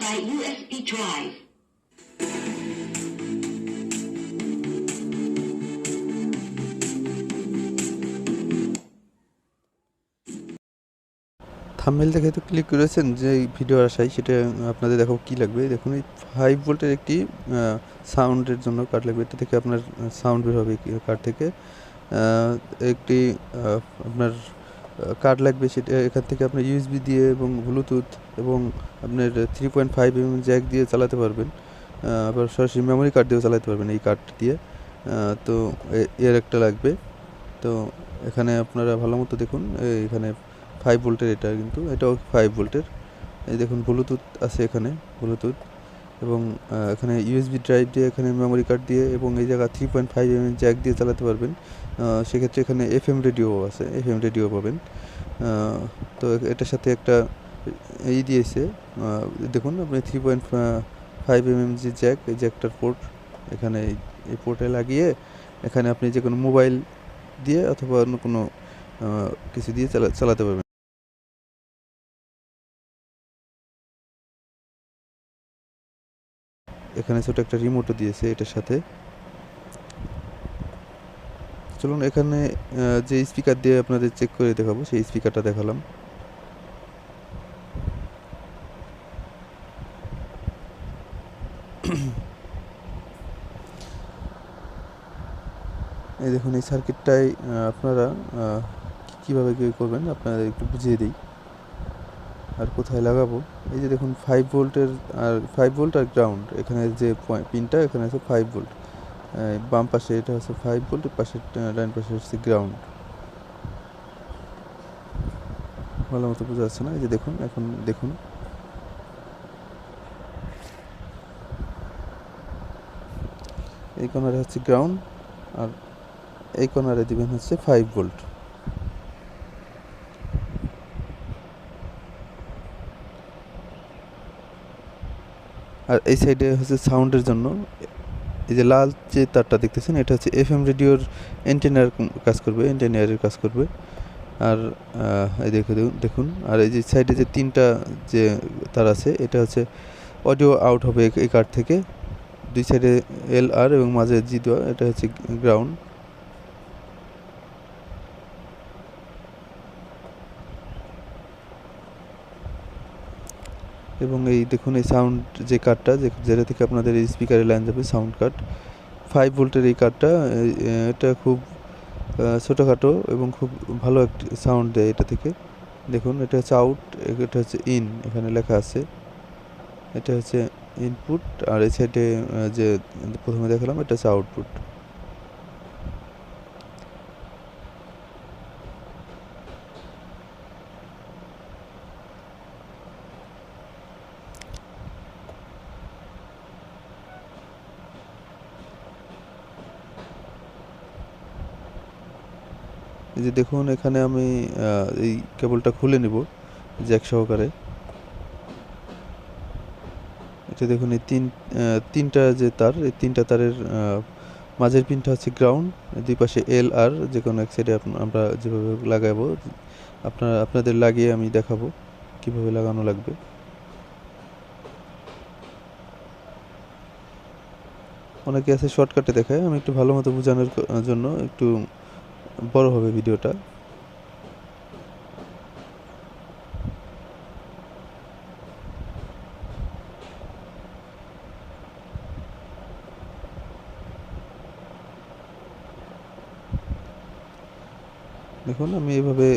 by USB drive. Thumbnail দেখে তো click করেছেন যে এই ভিডিও আসায়, সেটা আপনাদের দেখাবো কী লাগবে। দেখুন এই 5 ভোল্টের একটি সাউন্ডের জন্য কার্ড লাগবে। এটা থেকে আপনার সাউন্ড বের হবে কার্ড থেকে। একটি আপনার কার্ড লাগবে, সেটা এখান থেকে আপনার ইউএসবি দিয়ে এবং ব্লুটুথ এবং আপনার 3.5 জ্যাক দিয়ে চালাতে পারবেন। আবার সরাসরি মেমোরি কার্ড দিয়েও চালাতে পারবেন এই কার্ড দিয়ে। তো এর একটা লাগবে। তো এখানে আপনারা ভালো মতো দেখুন, এখানে 5 ভোল্টের, এটা কিন্তু এটাও 5 ভোল্টের। এই দেখুন ব্লুটুথ আছে এখানে, ব্লুটুথ এবং এখানে ইউএসবি ড্রাইভ দিয়ে, এখানে মেমোরি কার্ড দিয়ে এবং এই জায়গা 3.5 জ্যাক দিয়ে চালাতে পারবেন। সেক্ষেত্রে এখানে এফএম রেডিও আছে, এফএম রেডিও পাবেন। তো এটার সাথে একটা এই দিয়েছে, দেখুন আপনি 3.5 যে জ্যাক, এই জ্যাকটার পোর্ট এখানে এই পোর্টে লাগিয়ে এখানে আপনি যে কোনো মোবাইল দিয়ে অথবা অন্য কোনো কিছু দিয়ে চালাতে পারবেন। এখানে ছোট একটা রিমোটও দিয়েছে এটার সাথে। চলুন এখানে যে স্পিকার দিয়ে আপনাদের চেক করে দেখাবো, সেই স্পিকারটা দেখালাম। এই দেখুন এই সার্কিটটাই আপনারা কীভাবে কী করবেন আপনাদের একটু বুঝিয়ে দিই আর কোথায় লাগাবো। এই যে দেখুন 5 ভোল্টের, আর 5 ভোল্ট আর গ্রাউন্ড, এখানে যে পিনটা এখানে আছে 5 ভোল্ট, বাম পাশে এটা হচ্ছে 5 ভোল্ট, পাশে ডান পাশে হচ্ছে গ্রাউন্ড। ভালো মতো বোঝা যাচ্ছে না? এই যে দেখুন, এখন দেখুন এই কর্নারে হচ্ছে গ্রাউন্ড আর এই কর্নারে দিবেন হচ্ছে 5 ভোল্ট। আর এই সাইডে হচ্ছে সাউন্ডের জন্য, এই যে লাল যে তারটা দেখতেছেন, এটা হচ্ছে এফএম রেডিওর এন্টেনার কাজ করবে, এন্টেনিয়ারের কাজ করবে। আর এই দেখুন, আর এই যে সাইডে যে তিনটা যে তার আছে, এটা হচ্ছে অডিও আউট হবে এই কার্ড থেকে। দুই সাইডে এল আর এবং মাঝে জি দেওয়া, এটা হচ্ছে গ্রাউন্ড। এবং এই দেখুন এই সাউন্ড যে কার্ডটা, যেটা থেকে আপনাদের এই স্পিকারে লাইন যাবে, সাউন্ড কার্ড 5 ভোল্টের এই কার্ডটা, এটা খুব ছোটোখাটো এবং খুব ভালো একটি সাউন্ড দেয় এটা থেকে। দেখুন এটা হচ্ছে আউট, এটা হচ্ছে ইন, এখানে লেখা আছে। এটা হচ্ছে ইনপুট, আর এই সাইডে যে প্রথমে দেখালাম এটা হচ্ছে আউটপুট। এই যে দেখুন এখানে আমি এই কেবলটা খুলে নেব জ্যাক সহকারে। এটা দেখুন এই তিনটা যে তার, এই তিনটা তারের মাঝের পিনটা হচ্ছে গ্রাউন্ড, দুই পাশে এল আর, যে কোনো এক সাইডে আমরা যেভাবে লাগাবো আপনাদের লাগিয়ে আমি দেখাবো কিভাবে লাগানো লাগবে। অনেকে আছে শর্টকাটে দেখায়, আমি একটু ভালো মতো বোঝানোর জন্য একটু বড় হবে ভিডিওটা। দেখুন আমি এইভাবে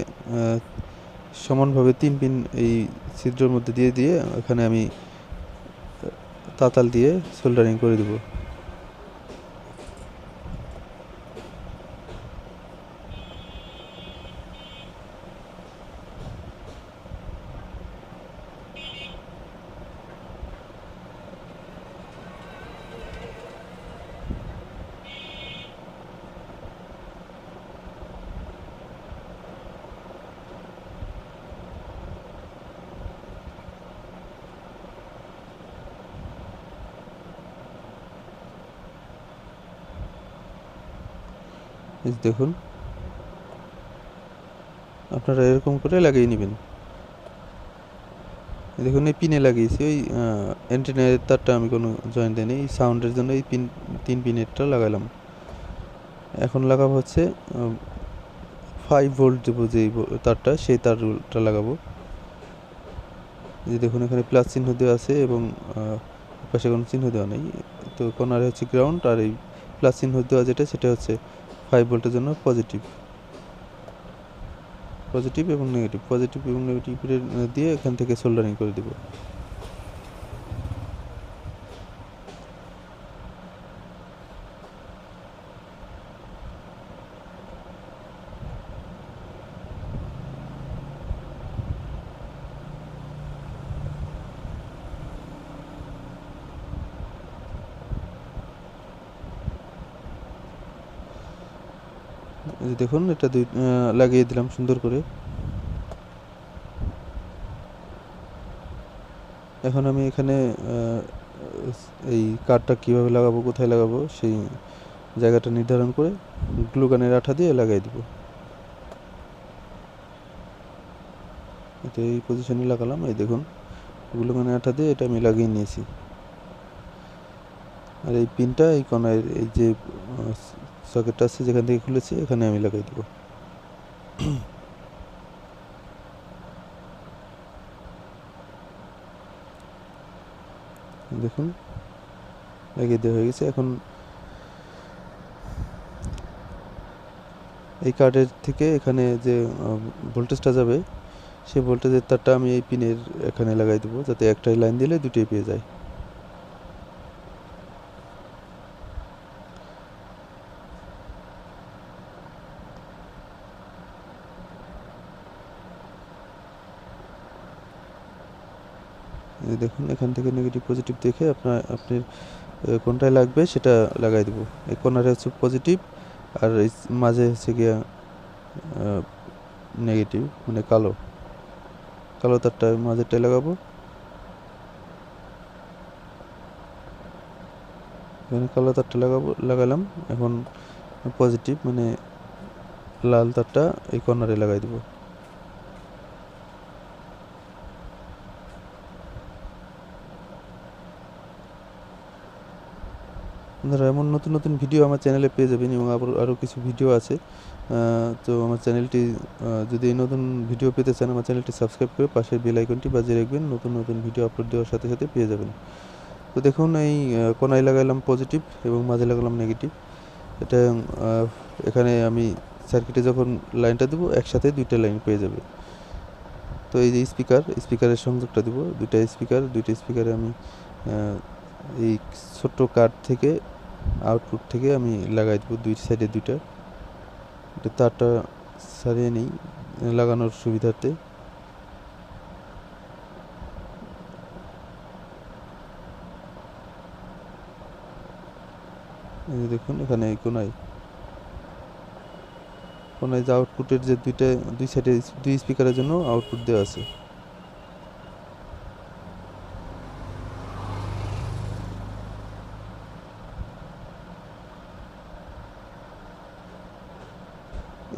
সমানভাবে 3 পিন এই ছিদ্রের মধ্যে দিয়ে এখানে আমি তাতাল দিয়ে সোল্ডারিং করে দেব। দেখুন আপনারা এরকম করে লাগিয়ে নেবেন। দেখুন এই পিনে লাগিয়েছি, ওই অ্যান্টেনার তারটা আমি কোনো জয়েন্ট দিইনি, এই সাউন্ডের জন্য এই 3 পিনেরটা লাগালাম। এখন লাগাবো হচ্ছে 5 ভোল্ট দেবো যেই তারটা, সেই তারটা লাগাবো। যে দেখুন এখানে প্লাস চিহ্ন দেওয়া আছে এবং পাশে কোনো চিহ্ন দেওয়া নেই, তো কর্নারে হচ্ছে গ্রাউন্ড, আর এই প্লাস চিহ্ন দেওয়া যেটা সেটা হচ্ছে 5 ভোল্টের জন্য পজিটিভ এবং নেগেটিভ, পজিটিভ এবং নেগেটিভ দিয়ে এখান থেকে সোল্ডারিং করে দেবো। দেখুন এটা লাগিয়ে দিলাম সুন্দর করে। এখন আমি এখানে এই কার্ডটা কীভাবে লাগাবো, কোথায় লাগাবো সেই জায়গাটা নির্ধারণ করে গ্লু গানের আঠা দিয়ে লাগাই দেবো। এটা এই পজিশনে লাগালাম, এই দেখুন গ্লু গানের আঠা দিয়ে এটা আমি লাগিয়ে নিয়েছি। আর এই পিনটা এই কোনায় এই যে সকেটটা আছে যেখান থেকে খুলেছি এখানে আমি লাগাই দেবো। দেখুন লাগিয়ে দেওয়া হয়ে গেছে। এখন এই কার্ডের থেকে এখানে যে ভোল্টেজটা যাবে সেই ভোল্টেজের তারটা আমি এই পিনের এখানে লাগাই দেবো, যাতে একটাই লাইন দিলে দুটোই পেয়ে যায়। দেখুন এখান থেকে নেগেটিভ পজিটিভ দেখে আপনি কোনটায় লাগবে সেটা লাগাই দেবো। এই কর্নারে হচ্ছে পজিটিভ আর এই মাঝে হচ্ছে গিয়া নেগেটিভ, মানে কালো তারটা মাঝেরটায় লাগাবো। এখানে কালো তারটা লাগালাম। এখন পজিটিভ মানে লাল তারটা এই কর্নারে লাগাই দেবো। আপনারা এমন নতুন নতুন ভিডিও আমার চ্যানেলে পেয়ে যাবেন এবং আরও কিছু ভিডিও আছে। তো আমার চ্যানেলটি যদি এই নতুন ভিডিও পেতে চান আমার চ্যানেলটি সাবস্ক্রাইব করে পাশের বেল আইকনটি বাজিয়ে রাখবেন, নতুন নতুন ভিডিও আপলোড দেওয়ার সাথে সাথে পেয়ে যাবেন। তো দেখুন এই কোনায় লাগালাম পজিটিভ এবং মাঝে লাগালাম নেগেটিভ। এটা এখানে আমি সার্কিটে যখন লাইনটা দেবো একসাথে দুইটা লাইন পেয়ে যাবে। তো এই যে স্পিকারের সংযোগটা দেবো, দুইটা স্পিকারে আমি এই ছোট্ট কার্ড থেকে আউটপুট থেকে আমি লাগাই দেবো দুই সাইডে দুইটা। এটা তারটা সারিয়ে নিই লাগানোর সুবিধার্থে। এই দেখুন এখানে কোনায় যে আউটপুটের যে দুই সাইডে দুই স্পিকারের জন্য আউটপুট দেওয়া আছে।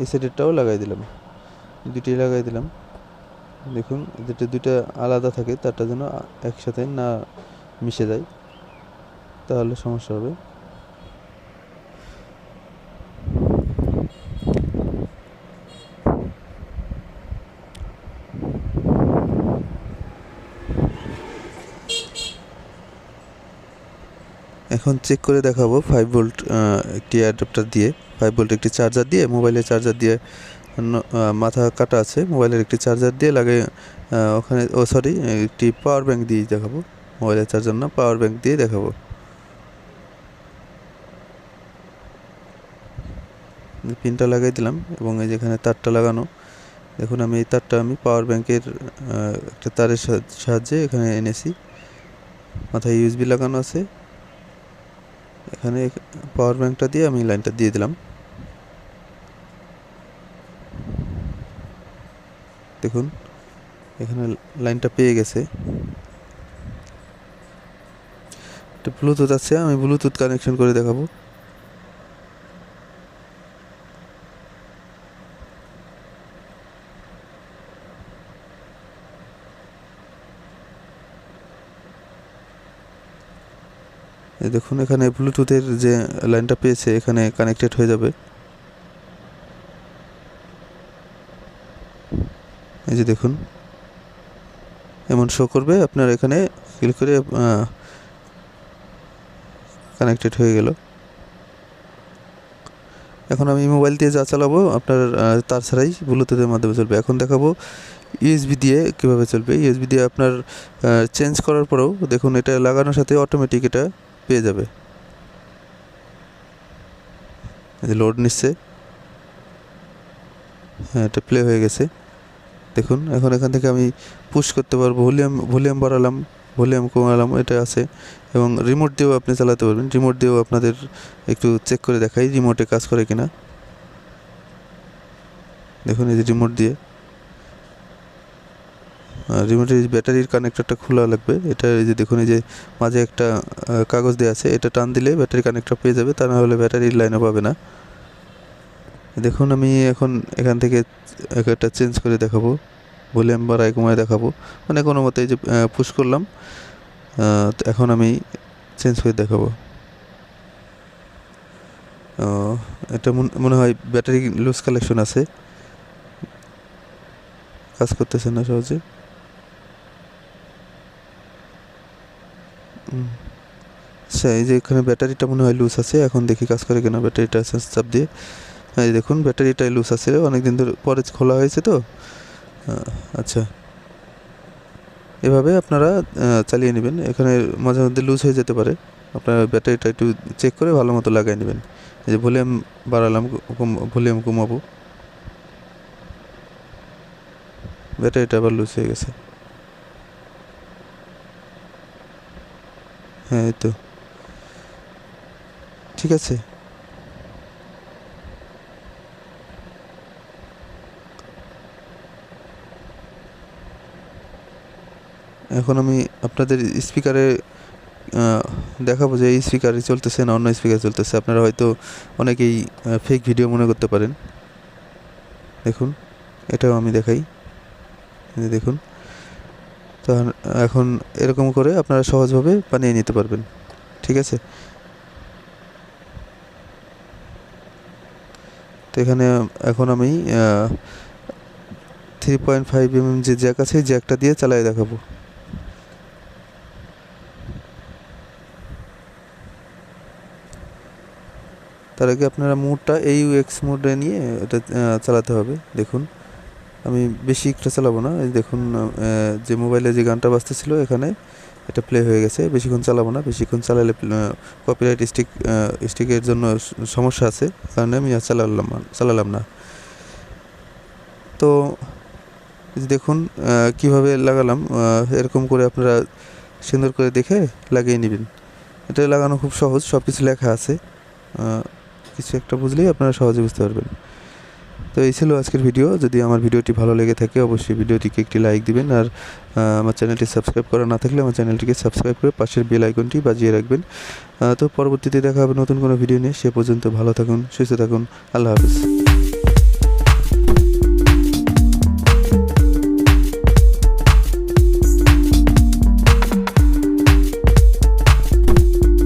এই সাইডেরটাও লাগাই দিলাম, দুইটাই লাগাই দিলাম। দেখুন যেটা দুইটা আলাদা থাকে তারটা যেন একসাথে না মিশে যায়, তাহলে সমস্যা হবে। এখন চেক করে দেখাবো 5 ভোল্ট একটি অ্যাডাপ্টার দিয়ে, 5 ভোল্ট একটি চার্জার দিয়ে, মোবাইলের চার্জার দিয়ে মাথা কাটা আছে, মোবাইলের একটি চার্জার দিয়ে লাগে ওখানে একটি পাওয়ার ব্যাঙ্ক দিয়ে দেখাবো, মোবাইলের চার্জার না পাওয়ার ব্যাঙ্ক দিয়ে দেখাবো। পিনটা লাগাই দিলাম এবং এই যেখানে তারটা লাগানো, দেখুন আমি এই তারটা আমি পাওয়ার ব্যাঙ্কের একটা তারের সাহায্যে এখানে এনেছি, মাথায় ইউএসবি লাগানো আছে। এখানে পাওয়ার ব্যাঙ্কটা দিয়ে আমি লাইনটা দিয়ে দিলাম। দেখুন এখানে লাইনটা পেয়ে গেছে। একটা ব্লুটুথ আছে, আমি ব্লুটুথ কানেকশন করে দেখাবো। এই দেখুন এখানে ব্লুটুথের যে লাইনটা পেয়েছে এখানে কানেক্টেড হয়ে যাবে। এই যে দেখুন এমন শো করবে, আপনার এখানে ক্লিক করে কানেক্টেড হয়ে গেল। এখন আমি মোবাইল দিয়ে যা চালাবো আপনার তার ছাড়াই ব্লুটুথের মাধ্যমে চলবে। এখন দেখাবো ইউএসবি দিয়ে কীভাবে চলবে। ইউএসবি দিয়ে আপনার চেঞ্জ করার পরেও দেখুন এটা লাগানোর সাথে অটোমেটিক এটা পেয়ে যাবে। লোড নিচ্ছে, হ্যাঁ এটা প্লে হয়ে গেছে। দেখুন এখন এখান থেকে আমি পুশ করতে পারবো, ভলিউম বাড়ালাম, ভলিউম কমালাম, এটা আছে। এবং রিমোট দিয়েও আপনি চালাতে পারবেন। রিমোট দিয়েও আপনাদের একটু চেক করে দেখাই রিমোটে কাজ করে কিনা। দেখুন এই যে রিমোট দিয়ে, রিমোটের ব্যাটারির কানেক্টরটা খোলা লাগবে। এটা এই যে দেখুন এই যে মাঝে একটা কাগজ দেওয়া আছে, এটা টান দিলে ব্যাটারি কানেক্টর পেয়ে যাবে, তা না হলে ব্যাটারির লাইনও পাবে না। দেখুন আমি এখন এখান থেকে একটা চেঞ্জ করে দেখাবো, ভলিউম বাড়ায় কমায় দেখাবো, মানে কোনো মতে এই যে পুশ করলাম। এখন আমি চেঞ্জ করে দেখাবো। এটা মনে হয় ব্যাটারি লুজ কালেকশন আছে, কাজ করতেছে না সহজে। আচ্ছা এই যে এখানে ব্যাটারিটা মনে হয় লুজ আছে, এখন দেখি কাজ করে কিনা। ব্যাটারিটা চাপ দিয়ে, হ্যাঁ দেখুন ব্যাটারিটাই লুজ আছে, অনেকদিন ধরে পরে খোলা হয়েছে তো। আচ্ছা এভাবে আপনারা চালিয়ে নেবেন। এখানে মাঝে মধ্যে লুজ হয়ে যেতে পারে, আপনার ব্যাটারিটা একটু চেক করে ভালো মতো লাগাই নেবেন। এই যে ভলিউম বাড়ালাম, ভলিউম কমাবো, ব্যাটারিটা আবার লুজ হয়ে গেছে। হ্যাঁ এই তো ঠিক আছে। এখন আমি আপনাদের স্পিকারে দেখাবো যে এই স্পিকারে চলতেছে না অন্য স্পিকার চলতেছে। আপনারা হয়তো অনেকেই ফেক ভিডিও মনে করতে পারেন। দেখুন এটাও আমি দেখাই, দেখুন। তো এখন এরকম করে আপনারা সহজভাবে বানিয়ে নিতে পারবেন, ঠিক আছে। তো এখানে এখন আমি 3.5 mm যে জ্যাক আছে জ্যাকটা দিয়ে চালাই দেখাবো। তার আগে আপনারা মোডটা AUX মোডে নিয়ে এটা চালাতে হবে। দেখুন আমি বেশি একটা চালাবো না, এই দেখুন যে মোবাইলে যে গানটা বাজতেছিল এখানে এটা প্লে হয়ে গেছে। বেশিক্ষণ চালাবো না, বেশিক্ষণ চালালে কপিরাইট স্টিকের জন্য সমস্যা আছে, কারণে আমি চালালাম না। তো দেখুন কিভাবে লাগালাম, এরকম করে আপনারা সুন্দর করে দেখে লাগিয়ে নেবেন। এটা লাগানো খুব সহজ, সব কিছু লেখা আছে, কিছু একটা বুঝলেই আপনারা সহজে বুঝতে পারবেন। তো এই ছিল আজকের ভিডিও। যদি আমার ভিডিওটি ভালো লেগে থাকে অবশ্যই ভিডিওটিকে একটি লাইক দিবেন, আর আমার চ্যানেলটি সাবস্ক্রাইব করা না থাকলে আমার চ্যানেলটিকে সাবস্ক্রাইব করে পাশের বেল আইকনটি বাজিয়ে রাখবেন। তো পরবর্তীতে দেখা হবে নতুন কোনো ভিডিও নিয়ে। সে পর্যন্ত ভালো থাকুন, সুস্থ থাকুন, আল্লাহ হাফেজ।